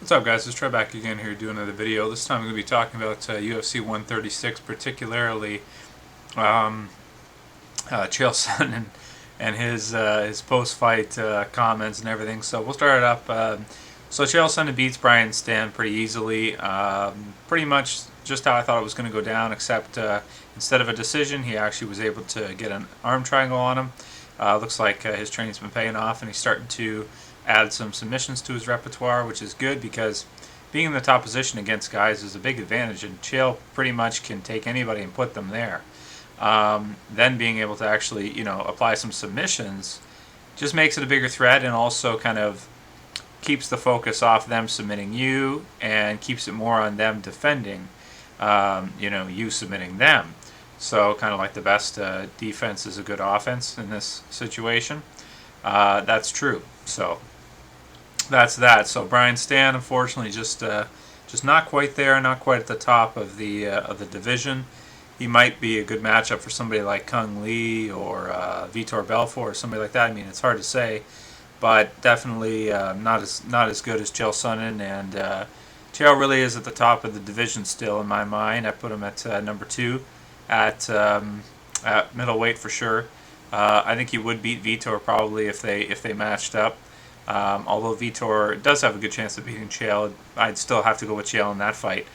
What's up, guys? Let's try back again here, do another video. This time I'm going to be talking about UFC 136, particularly Chael Sonnen and his post-fight comments and everything. So we'll start it up. So Chael Sonnen beats Brian Stann pretty easily. Pretty much just how I thought it was going to go down, except instead of a decision, he actually was able to get an arm triangle on him. Looks like his training's been paying off, and he's starting to add some submissions to his repertoire, which is good because being in the top position against guys is a big advantage, and Chael pretty much can take anybody and put them there. Then being able to actually, apply some submissions just makes it a bigger threat, and also kind of keeps the focus off them submitting you and keeps it more on them defending, you submitting them. So kind of like the best defense is a good offense in this situation. That's true. So that's that. So Brian Stann, unfortunately, just not quite there, not quite at the top of the division. He might be a good matchup for somebody like Kung Lee or Vitor Belfort or somebody like that. I mean, it's hard to say, but definitely not as good as Chael Sonnen. And Chael really is at the top of the division still in my mind. I put him at number 2 at middleweight for sure. I think he would beat Vitor probably if they matched up. Although Vitor does have a good chance of beating Chael, I'd still have to go with Chael in that fight.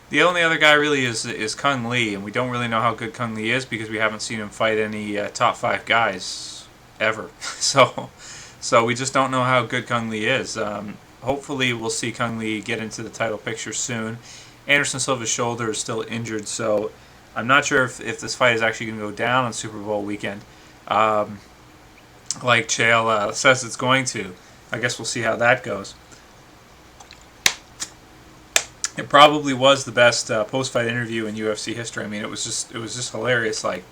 The only other guy really is Kung Lee, and we don't really know how good Kung Lee is because we haven't seen him fight any top 5 guys ever. So we just don't know how good Kung Lee is. Hopefully we'll see Kung Lee get into the title picture soon. Anderson Silva's shoulder is still injured, so I'm not sure if this fight is actually going to go down on Super Bowl weekend, like Chael says it's going to. I guess we'll see how that goes. It probably was the best post-fight interview in UFC history. I mean, it was just hilarious. Like,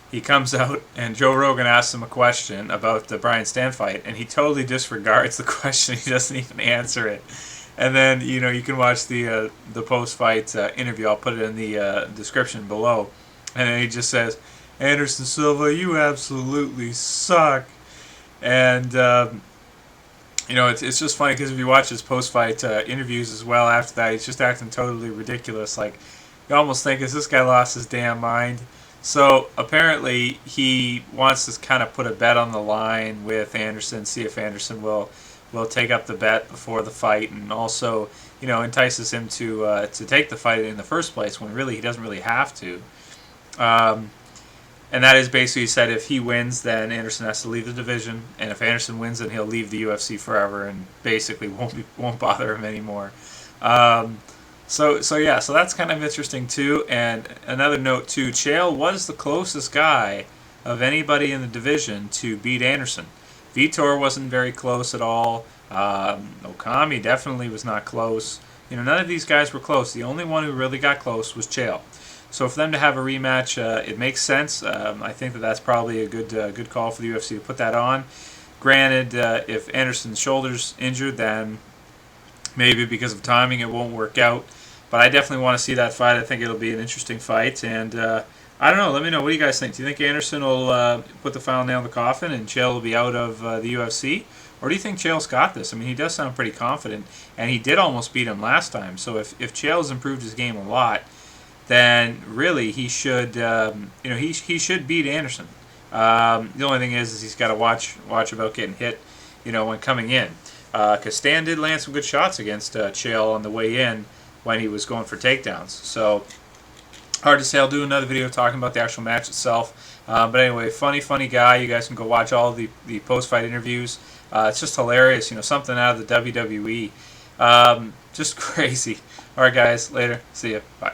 he comes out and Joe Rogan asks him a question about the Brian Stann fight, and he totally disregards the question. He doesn't even answer it. And then you can watch the post-fight interview. I'll put it in the description below. And then he just says, "Anderson Silva, you absolutely suck." And it's just funny because if you watch his post-fight interviews as well after that, he's just acting totally ridiculous. Like, you almost think, has this guy lost his damn mind? So apparently he wants to kind of put a bet on the line with Anderson, see if Anderson will take up the bet before the fight, and also entices him to take the fight in the first place when really he doesn't really have to. And that is basically, he said, if he wins, then Anderson has to leave the division, and if Anderson wins, then he'll leave the UFC forever and basically won't bother him anymore. So that's kind of interesting too. And another note too, Chael was the closest guy of anybody in the division to beat Anderson. Vitor wasn't very close at all. Okami definitely was not close. None of these guys were close. The only one who really got close was Chael. So for them to have a rematch, it makes sense. I think that's probably a good call for the UFC to put that on. Granted, if Anderson's shoulder's injured, then maybe because of timing it won't work out. But I definitely want to see that fight. I think it'll be an interesting fight. And I don't know. Let me know. What do you guys think? Do you think Anderson will put the final nail in the coffin and Chael will be out of the UFC? Or do you think Chael's got this? I mean, he does sound pretty confident. And he did almost beat him last time. So if Chael's improved his game a lot, then really he should he should beat Anderson. The only thing is he's got to watch about getting hit, when coming in. Because Stan did land some good shots against Chael on the way in when he was going for takedowns. So hard to say. I'll do another video talking about the actual match itself. But anyway, funny guy. You guys can go watch all the post-fight interviews. It's just hilarious. Something out of the WWE. Just crazy. All right, guys. Later. See ya. Bye.